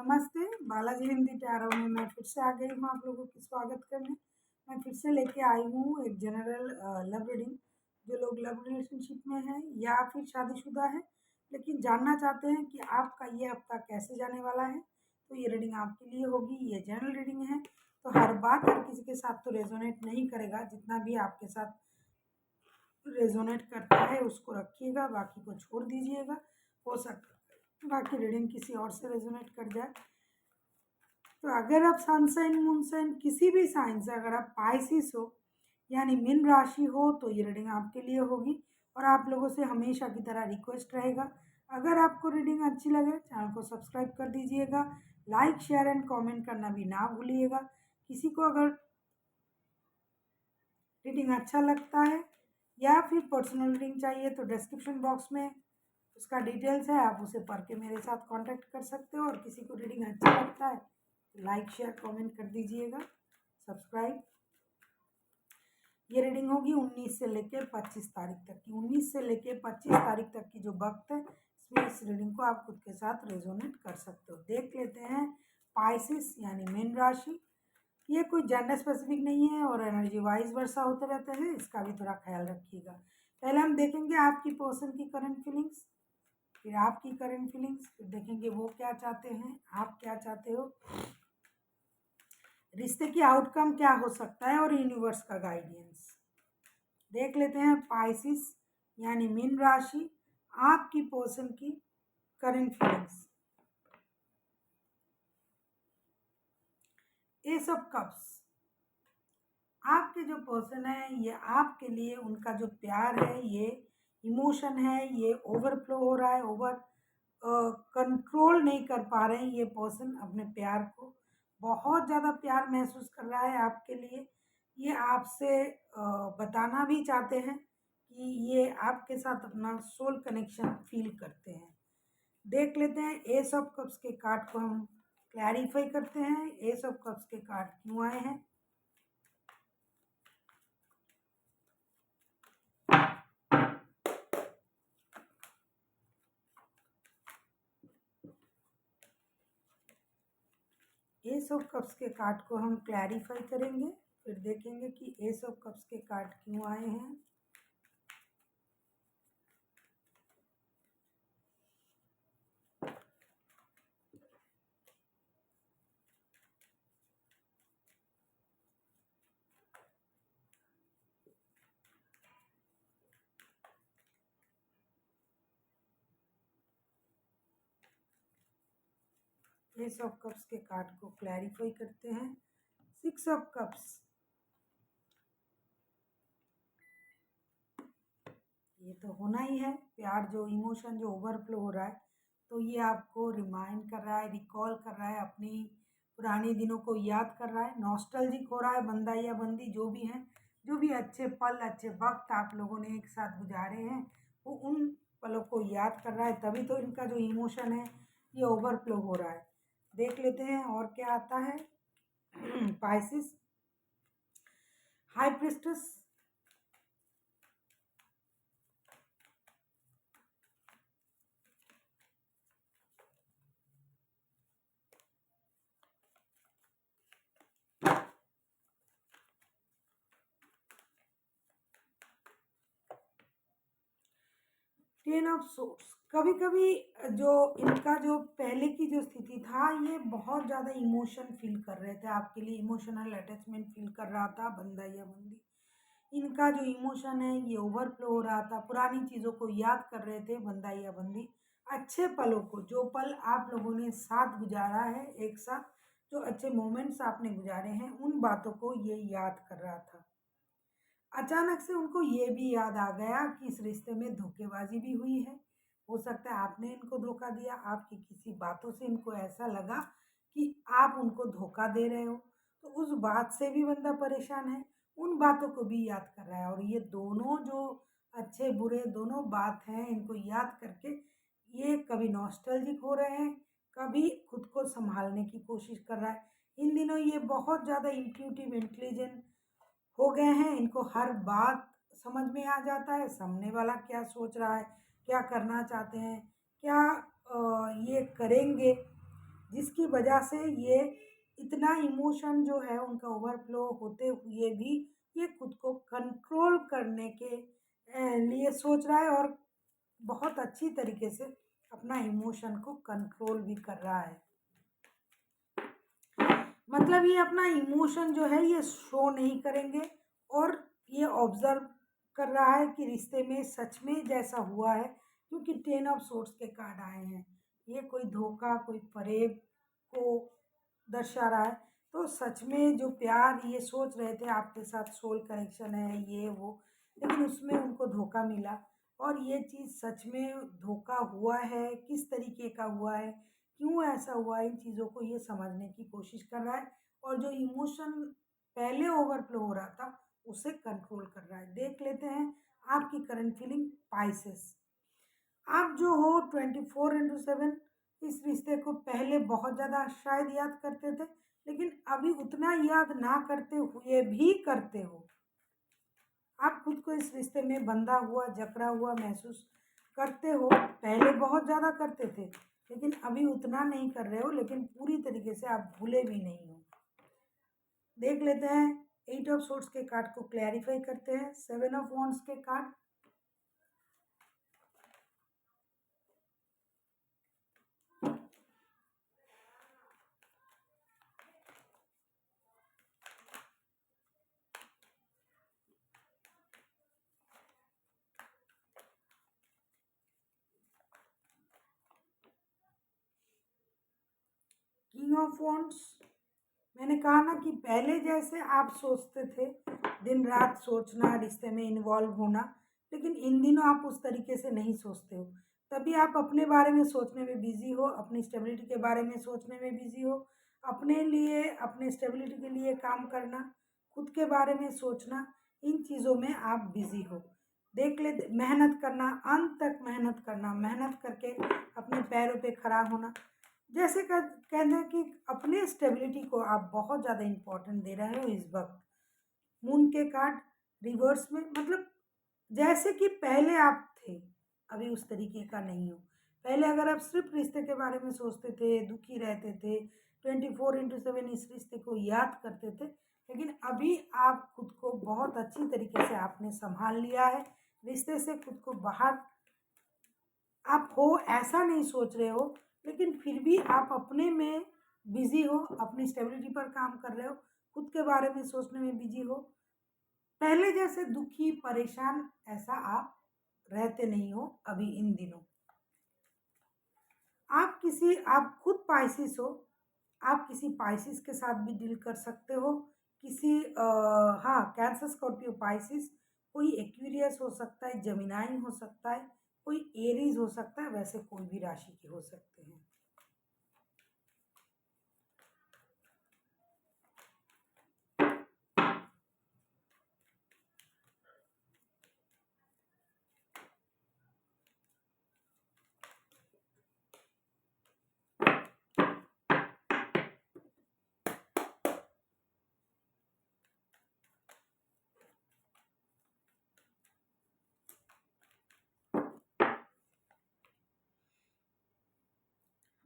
नमस्ते, बालाजी हिंदी टैरो में मैं फिर से आ गई हूँ आप लोगों की स्वागत करने। मैं फिर से लेके आई हूँ एक जनरल लव रीडिंग। जो लोग लव रिलेशनशिप में हैं या फिर शादीशुदा हैं लेकिन जानना चाहते हैं कि आपका ये हफ्ता कैसे जाने वाला है, तो ये रीडिंग आपके लिए होगी। ये जनरल रीडिंग है, तो हर बात हर किसी के साथ तो रेजोनेट नहीं करेगा। जितना भी आपके साथ रेजोनेट करता है उसको रखिएगा, बाकी को छोड़ दीजिएगा। हो सकता है बाकी रीडिंग किसी और से रेजोनेट कर जाए। तो अगर आप सन साइन मून साइन किसी भी साइन से, अगर आप पाइसिस हो यानी मीन राशि हो, तो ये रीडिंग आपके लिए होगी। और आप लोगों से हमेशा की तरह रिक्वेस्ट रहेगा, अगर आपको रीडिंग अच्छी लगे चैनल को सब्सक्राइब कर दीजिएगा, लाइक शेयर एंड कमेंट करना भी ना भूलिएगा। किसी को अगर रीडिंग अच्छा लगता है या फिर पर्सनल रीडिंग चाहिए तो डिस्क्रिप्शन बॉक्स में उसका डिटेल्स है, आप उसे पढ़ के मेरे साथ कांटेक्ट कर सकते हो। और किसी को रीडिंग अच्छा लगता है लाइक शेयर कमेंट कर दीजिएगा, सब्सक्राइब। ये रीडिंग होगी 19 से लेकर 25 तारीख तक की। 19 से लेकर 25 तारीख तक की जो वक्त है, इसमें इस रीडिंग को आप खुद के साथ रेजोनेट कर सकते हो। देख लेते हैं पाइसिस यानी मीन राशि। ये कोई जेंडर स्पेसिफिक नहीं है और एनर्जी वाइज वर्षा होते रहते हैं, इसका भी थोड़ा ख्याल रखिएगा। पहले हम देखेंगे आपकी पर्सन की करंट फीलिंग्स, फिर आपकी करंट फीलिंग्स, फिर देखेंगे वो क्या चाहते हैं, आप क्या चाहते हो, रिश्ते की आउटकम क्या हो सकता है और यूनिवर्स का गाइडेंस। देख लेते हैं पाइसिस यानी मीन राशि, आपकी पर्सन की current feelings. S of cups, आपके जो पर्सन है ये आपके लिए उनका जो प्यार है, ये इमोशन है, ये ओवरफ्लो हो रहा है, ओवर कंट्रोल नहीं कर पा रहे हैं ये पर्सन अपने प्यार को। बहुत ज़्यादा प्यार महसूस कर रहा है आपके लिए। ये आपसे बताना भी चाहते हैं कि ये आपके साथ अपना सोल कनेक्शन फील करते हैं। देख लेते हैं एस ऑफ कप्स के कार्ड को हम क्लैरिफाई करते हैं। एस ऑफ कप्स के कार्ड क्यों आए हैं, एस ऑफ कप्स के कार्ड को हम क्लैरिफाई करेंगे, फिर देखेंगे कि एस ऑफ कप्स के कार्ड क्यों आए हैं। एस ऑफ कप्स के कार्ड को क्लैरिफाई करते हैं। सिक्स ऑफ कप्स, ये तो होना ही है, प्यार जो इमोशन जो ओवरफ्लो हो रहा है, तो ये आपको रिमाइंड कर रहा है, रिकॉल कर रहा है, अपनी पुराने दिनों को याद कर रहा है, नॉस्टैल्जिक हो रहा है। बंदा या बंदी जो भी हैं, जो भी अच्छे पल अच्छे वक्त आप लोगों ने एक साथ गुजारे हैं, वो उन पलों को याद कर रहा है, तभी तो इनका जो इमोशन है ये ओवरफ्लो हो रहा है। देख लेते हैं और क्या आता है। Pisces, high priestess, ten of source. कभी कभी जो इनका जो पहले की जो स्थिति था, ये बहुत ज़्यादा इमोशन फील कर रहे थे आपके लिए, इमोशनल अटैचमेंट फील कर रहा था बंदा या बंदी। इनका जो इमोशन है ये ओवरफ्लो हो रहा था, पुरानी चीज़ों को याद कर रहे थे बंदा या बंदी। अच्छे पलों को, जो पल आप लोगों ने साथ गुजारा है एक साथ, जो अच्छे मोमेंट्स आपने गुजारे हैं, उन बातों को ये याद कर रहा था। अचानक से उनको ये भी याद आ गया कि इस रिश्ते में धोखेबाजी भी हुई है। हो सकता है आपने इनको धोखा दिया, आपकी किसी बातों से इनको ऐसा लगा कि आप उनको धोखा दे रहे हो, तो उस बात से भी बंदा परेशान है, उन बातों को भी याद कर रहा है। और ये दोनों जो अच्छे बुरे दोनों बात हैं, इनको याद करके ये कभी नॉस्टैल्जिक हो रहे हैं, कभी खुद को संभालने की कोशिश कर रहा है। इन दिनों ये बहुत ज़्यादा इंट्यूटिव इंटेलिजेंट हो गए हैं, इनको हर बात समझ में आ जाता है, सामने वाला क्या सोच रहा है, क्या करना चाहते हैं, क्या ये करेंगे। जिसकी वजह से ये इतना इमोशन जो है उनका ओवरफ्लो होते हुए भी ये खुद को कंट्रोल करने के लिए सोच रहा है और बहुत अच्छी तरीके से अपना इमोशन को कंट्रोल भी कर रहा है। मतलब ये अपना इमोशन जो है ये शो नहीं करेंगे और ये ऑब्जर्व कर रहा है कि रिश्ते में सच में जैसा हुआ है, क्योंकि 10 ऑफ सोर्ड्स के कार्ड आए हैं। ये कोई धोखा, कोई फरेब को दर्शा रहा है। तो सच में जो प्यार ये सोच रहे थे आपके साथ सोल कनेक्शन है ये वो, लेकिन उसमें उनको धोखा मिला। और ये चीज़ सच में धोखा हुआ है, किस तरीके का हुआ है, क्यों ऐसा हुआ है, इन चीज़ों को ये समझने की कोशिश कर रहा है। और जो इमोशन पहले ओवरफ्लो हो रहा था उसे कंट्रोल कर रहा है। देख लेते हैं आपकी करंट फीलिंग पाइसेस। आप जो हो 24/7 इस रिश्ते को पहले बहुत ज़्यादा शायद याद करते थे, लेकिन अभी उतना याद ना करते हुए भी करते हो। आप खुद को इस रिश्ते में बंधा हुआ, जकड़ा हुआ महसूस करते हो। पहले बहुत ज़्यादा करते थे, लेकिन अभी उतना नहीं कर रहे हो, लेकिन पूरी तरीके से आप भूले भी नहीं हो। देख लेते हैं 8 ऑफ सोर्ड्स के कार्ड को क्लैरिफाई करते हैं। 7 ऑफ वॉन्ड्स के कार्ड, किंग ऑफ वॉन्ड्स। मैंने कहा ना कि पहले जैसे आप सोचते थे, दिन रात सोचना, रिश्ते में इन्वॉल्व होना, लेकिन इन दिनों आप उस तरीके से नहीं सोचते हो। तभी आप अपने बारे में सोचने में बिजी हो, अपनी स्टेबिलिटी के बारे में सोचने में बिजी हो, अपने लिए, अपने स्टेबिलिटी के लिए काम करना, खुद के बारे में सोचना, इन चीज़ों में आप बिजी हो। देख ले, मेहनत करना, अंत तक मेहनत करना, मेहनत करके अपने पैरों पे खड़ा होना। जैसे कहना है कि अपने स्टेबिलिटी को आप बहुत ज़्यादा इम्पोर्टेंट दे रहे हो इस वक्त। मून के कार्ड रिवर्स में, मतलब जैसे कि पहले आप थे, अभी उस तरीके का नहीं हो। पहले अगर आप सिर्फ रिश्ते के बारे में सोचते थे, दुखी रहते थे, 24/7 इस रिश्ते को याद करते थे, लेकिन अभी आप खुद को बहुत अच्छी तरीके से आपने संभाल लिया है। रिश्ते से खुद को बाहर आप हो ऐसा नहीं सोच रहे हो, लेकिन फिर भी आप अपने में बिजी हो, अपनी स्टेबिलिटी पर काम कर रहे हो, खुद के बारे में सोचने में बिजी हो। पहले जैसे दुखी, परेशान ऐसा आप रहते नहीं हो अभी इन दिनों। आप खुद पाइसिस हो, आप किसी पाइसिस के साथ भी डील कर सकते हो। किसी हाँ, कैंसर, स्कॉर्पियो, पाइसिस, कोई एक्वेरियस हो सकता है, जेमिनाई हो सकता है, कोई एरीज हो सकता है, वैसे कोई भी राशि के हो सकते हैं।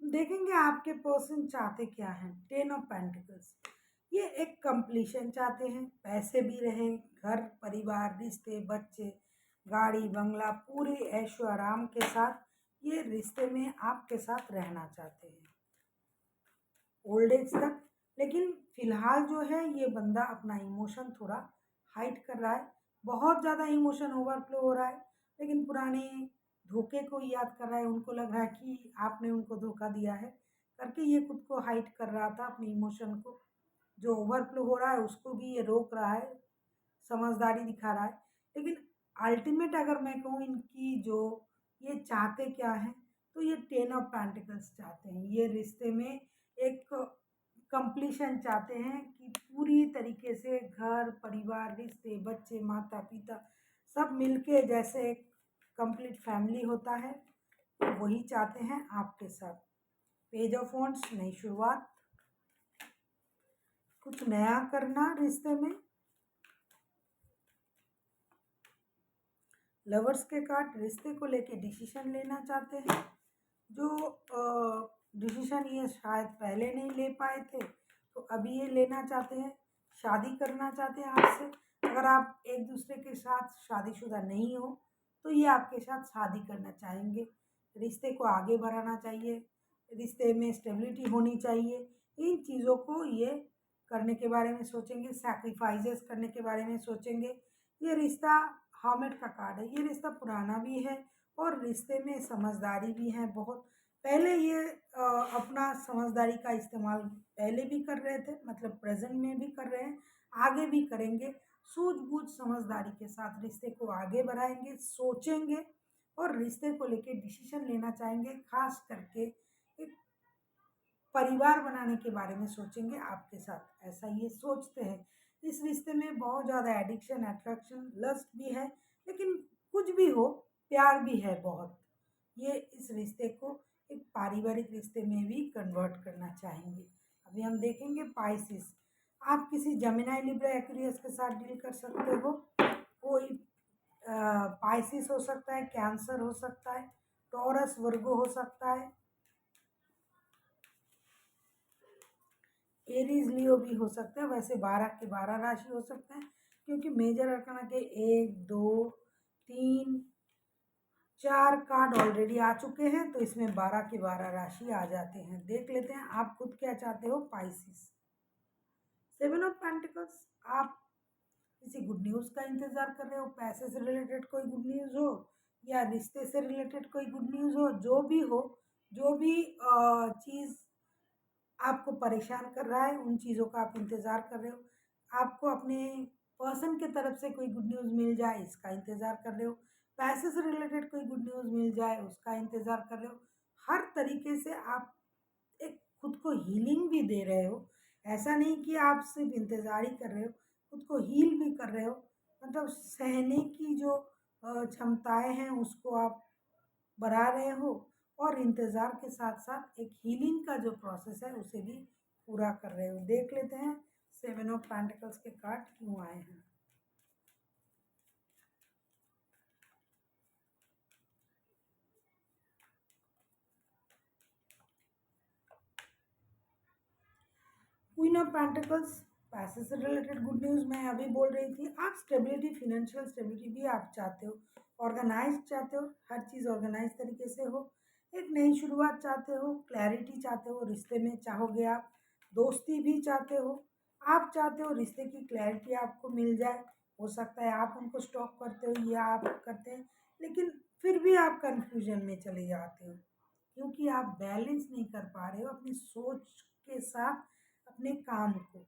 देखेंगे आपके पर्सन चाहते क्या हैं। 10 ऑफ पेंटिकल्स, ये एक कंप्लीशन चाहते हैं, पैसे भी रहे, घर परिवार, रिश्ते, बच्चे, गाड़ी बंगला, पूरे ऐशो आराम के साथ ये रिश्ते में आपके साथ रहना चाहते हैं ओल्ड एज तक। लेकिन फिलहाल जो है ये बंदा अपना इमोशन थोड़ा हाइड कर रहा है, बहुत ज़्यादा इमोशन ओवरफ्लो हो रहा है, लेकिन पुराने धोखे को याद कर रहा है। उनको लग रहा है कि आपने उनको धोखा दिया है करके ये खुद को हाइड कर रहा था, अपने इमोशन को जो ओवरफ्लो हो रहा है उसको भी ये रोक रहा है, समझदारी दिखा रहा है। लेकिन अल्टीमेट अगर मैं कहूँ इनकी जो ये चाहते क्या हैं, तो ये 10 ऑफ पेंटिकल्स चाहते हैं। ये रिश्ते में एक कंप्लीशन चाहते हैं कि पूरी तरीके से घर परिवार, रिश्ते, बच्चे, माता पिता सब मिलके जैसे एक कंप्लीट फैमिली होता है, तो वही चाहते हैं आपके साथ। पेज ऑफ वॉन्ड्स, नई शुरुआत, कुछ नया करना रिश्ते में। लवर्स के कार्ड, रिश्ते को लेके डिसीजन लेना चाहते हैं। जो डिसीजन ये शायद पहले नहीं ले पाए थे, तो अभी ये लेना चाहते हैं, शादी करना चाहते हैं आपसे। अगर आप एक दूसरे के साथ शादीशुदा नहीं हो तो ये आपके साथ शादी करना चाहेंगे। रिश्ते को आगे बढ़ाना चाहिए, रिश्ते में स्टेबिलिटी होनी चाहिए। इन चीज़ों को ये करने के बारे में सोचेंगे, सैक्रिफाइसेस करने के बारे में सोचेंगे। ये रिश्ता हर्मिट का कार्ड है, ये रिश्ता पुराना भी है और रिश्ते में समझदारी भी है बहुत। पहले ये अपना समझदारी का इस्तेमाल पहले भी कर रहे थे, मतलब प्रेजेंट में भी कर रहे हैं, आगे भी करेंगे। सूझबूझ समझदारी के साथ रिश्ते को आगे बढ़ाएंगे, सोचेंगे और रिश्ते को लेके डिसीजन लेना चाहेंगे। खास करके एक परिवार बनाने के बारे में सोचेंगे आपके साथ, ऐसा ये सोचते हैं। इस रिश्ते में बहुत ज़्यादा एडिक्शन, अट्रैक्शन, लस्ट भी है, लेकिन कुछ भी हो प्यार भी है बहुत। ये इस रिश्ते को एक पारिवारिक रिश्ते में भी कन्वर्ट करना चाहेंगे। अभी हम देखेंगे पाइसिस। आप किसी जेमिनी, लिब्रा, एक्वेरियस के साथ डील कर सकते हो। कोई पाइसिस हो सकता है, कैंसर हो सकता है, टॉरस, वर्गो हो सकता है, एरीज, लियो भी हो सकता है। वैसे 12 के 12 राशि हो सकते हैं, क्योंकि मेजर अरकाना के 1, 2, 3, 4 कार्ड ऑलरेडी आ चुके हैं, तो इसमें 12 के 12 राशि आ जाते हैं। देख लेते हैं आप खुद क्या चाहते हो। Pisces, 7 of pentacles. आप किसी गुड न्यूज़ का इंतज़ार कर रहे हो, पैसे से रिलेटेड कोई गुड न्यूज़ हो या रिश्ते से रिलेटेड कोई गुड न्यूज़ हो, जो भी हो, जो भी चीज़ आपको परेशान कर रहा है, उन चीज़ों का आप इंतज़ार कर रहे हो। आपको अपने पर्सन के तरफ से कोई गुड न्यूज़ मिल जाए, इसका इंतज़ार कर रहे हो। पैसे से रिलेटेड कोई गुड न्यूज़ मिल जाए, उसका इंतज़ार कर रहे हो। हर तरीके से आप एक खुद को हीलिंग भी दे रहे हो। ऐसा नहीं कि आप सिर्फ इंतज़ार ही कर रहे हो, खुद को हील भी कर रहे हो। मतलब सहने की जो क्षमताएँ हैं उसको आप बढ़ा रहे हो और इंतज़ार के साथ-साथ एक हीलिंग का जो प्रोसेस है उसे भी पूरा कर रहे हो। देख लेते हैं 7 ऑफ पेंटिकल्स के कार्ड क्यों आए हैं। क्वीन ऑफ पेंटिकल्स, पैसे से रिलेटेड गुड न्यूज़ मैं अभी बोल रही थी। आप स्टेबिलिटी, फाइनेंशियल स्टेबिलिटी भी आप चाहते हो, ऑर्गेनाइज चाहते हो, हर चीज़ ऑर्गेनाइज तरीके से हो। एक नई शुरुआत चाहते हो, क्लैरिटी चाहते हो, रिश्ते में चाहोगे आप, दोस्ती भी चाहते हो। आप चाहते हो रिश्ते की क्लैरिटी आपको मिल जाए। हो सकता है आप उनको स्टॉक करते हो या आप करते हैं, लेकिन फिर भी आप कन्फ्यूजन में चले जाते हो, क्योंकि आप बैलेंस नहीं कर पा रहे हो अपनी सोच के साथ अपने काम को।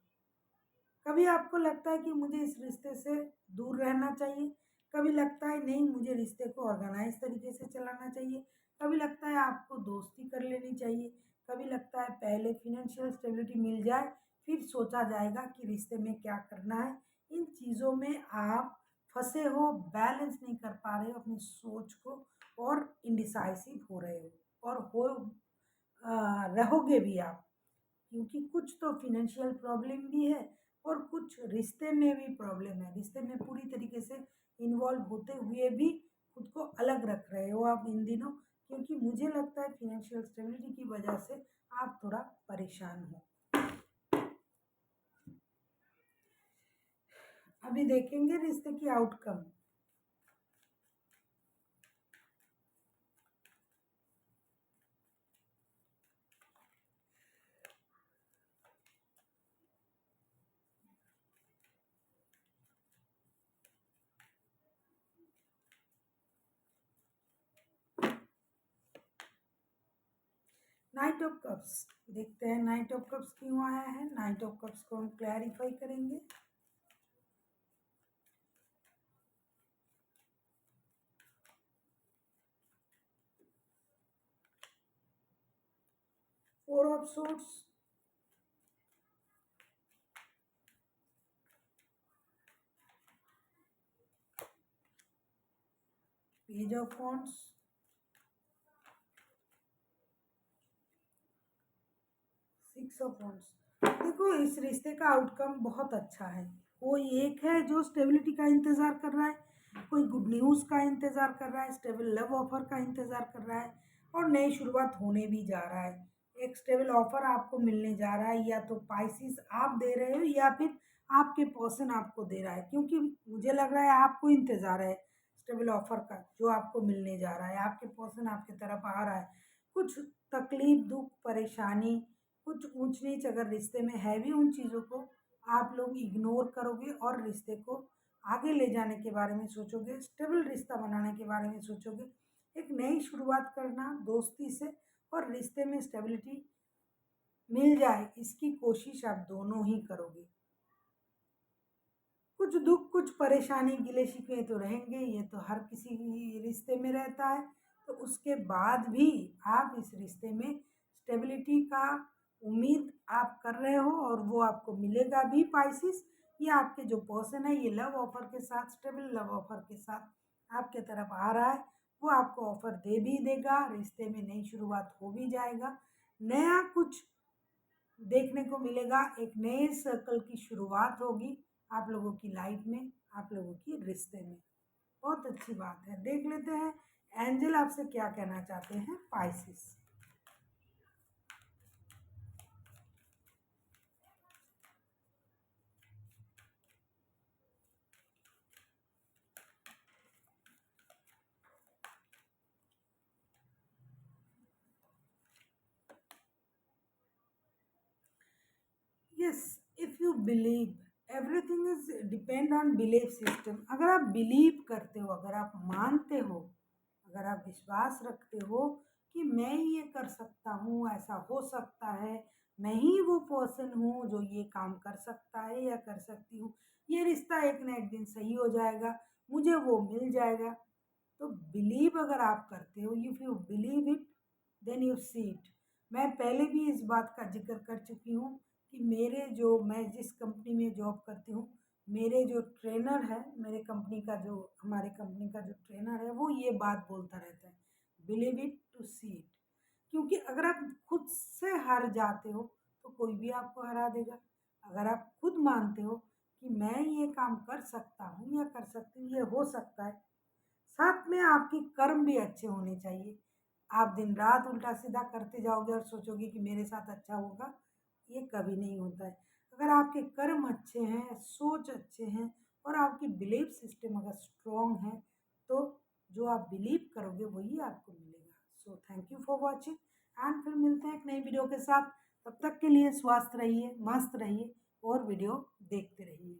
कभी आपको लगता है कि मुझे इस रिश्ते से दूर रहना चाहिए, कभी लगता है नहीं मुझे रिश्ते को ऑर्गेनाइज तरीके से चलाना चाहिए, कभी लगता है आपको दोस्ती कर लेनी चाहिए, कभी लगता है पहले फिनेंशियल स्टेबिलिटी मिल जाए फिर सोचा जाएगा कि रिश्ते में क्या करना है। इन चीज़ों में आप फंसे हो, बैलेंस नहीं कर पा रहे हो अपनी सोच को और इंडिसाइसिव हो रहे हो और रहोगे भी आप, क्योंकि कुछ तो फिनेंशियल प्रॉब्लम भी है और कुछ रिश्ते में भी प्रॉब्लम है। रिश्ते में पूरी तरीके से इन्वॉल्व होते हुए भी खुद को अलग रख रहे हो आप इन दिनों, क्योंकि मुझे लगता है फिनेंशियल स्टेबिलिटी की वजह से आप थोड़ा परेशान हो। अभी देखेंगे रिश्ते की आउटकम। नाइट ऑफ कप्स, देखते हैं नाइट ऑफ कप्स क्यों आया है। नाइट ऑफ कप्स को हम क्लैरिफाई करेंगे। Four of swords, page of wands, 6 of wands. देखो इस रिश्ते का आउटकम बहुत अच्छा है। कोई एक है जो स्टेबिलिटी का इंतज़ार कर रहा है, कोई गुड न्यूज़ का इंतज़ार कर रहा है, स्टेबल लव ऑफर का इंतज़ार कर रहा है और नई शुरुआत होने भी जा रहा है। एक स्टेबल ऑफर आपको मिलने जा रहा है, या तो पाइसिस आप दे रहे हो या फिर आपके पर्सन आपको दे रहा है, क्योंकि मुझे लग रहा है आपको इंतज़ार है स्टेबल ऑफर का जो आपको मिलने जा रहा है। आपके पर्सन आपकी तरफ आ रहा है। कुछ तकलीफ, दुख, परेशानी, कुछ ऊंच नीच अगर रिश्ते में है भी, उन चीज़ों को आप लोग इग्नोर करोगे और रिश्ते को आगे ले जाने के बारे में सोचोगे, स्टेबल रिश्ता बनाने के बारे में सोचोगे। एक नई शुरुआत करना दोस्ती से और रिश्ते में स्टेबिलिटी मिल जाए, इसकी कोशिश आप दोनों ही करोगे। कुछ दुख, कुछ परेशानी, गिले शिकवे तो रहेंगे, ये तो हर किसी रिश्ते में रहता है। तो उसके बाद भी आप इस रिश्ते में स्टेबिलिटी का उम्मीद आप कर रहे हो और वो आपको मिलेगा भी। पाइसिस, ये आपके जो पर्सन है ये लव ऑफर के साथ, स्टेबल लव ऑफर के साथ आपके तरफ आ रहा है। वो आपको ऑफर दे भी देगा, रिश्ते में नई शुरुआत हो भी जाएगा, नया कुछ देखने को मिलेगा, एक नए सर्कल की शुरुआत होगी आप लोगों की लाइफ में, आप लोगों की रिश्ते में। बहुत अच्छी बात है। देख लेते हैं एंजल आपसे क्या कहना चाहते हैं Pisces. Yes, if you believe, everything is depend on belief system. अगर आप बिलीव करते हो, अगर आप मानते हो, अगर आप विश्वास रखते हो कि मैं ये कर सकता हूँ, ऐसा हो सकता है, मैं ही वो पर्सन हूँ जो ये काम कर सकता है या कर सकती हूँ, ये रिश्ता एक ना एक दिन सही हो जाएगा, मुझे वो मिल जाएगा। तो बिलीव अगर आप करते हो, if you believe it then you see it. मैं पहले भी इस बात का जिक्र कर चुकी हूँ कि मैं जिस कंपनी में जॉब करती हूँ, मेरे जो ट्रेनर है, हमारे कंपनी का जो ट्रेनर है, वो ये बात बोलता रहता है, believe it to see it. क्योंकि अगर आप खुद से हार जाते हो तो कोई भी आपको हरा देगा। अगर आप खुद मानते हो कि मैं ये काम कर सकता हूँ या कर सकती हूँ, ये हो सकता है, साथ में आपके कर्म भी अच्छे होने चाहिए। आप दिन रात उल्टा सीधा करते जाओगे और सोचोगे कि मेरे साथ अच्छा होगा, ये कभी नहीं होता है। अगर आपके कर्म अच्छे हैं, सोच अच्छे हैं और आपकी बिलीफ सिस्टम अगर स्ट्रॉन्ग है, तो जो आप बिलीव करोगे वही आपको मिलेगा। So thank you for watching, and फिर मिलते हैं एक नई वीडियो के साथ। तब तक के लिए स्वस्थ रहिए, मस्त रहिए और वीडियो देखते रहिए।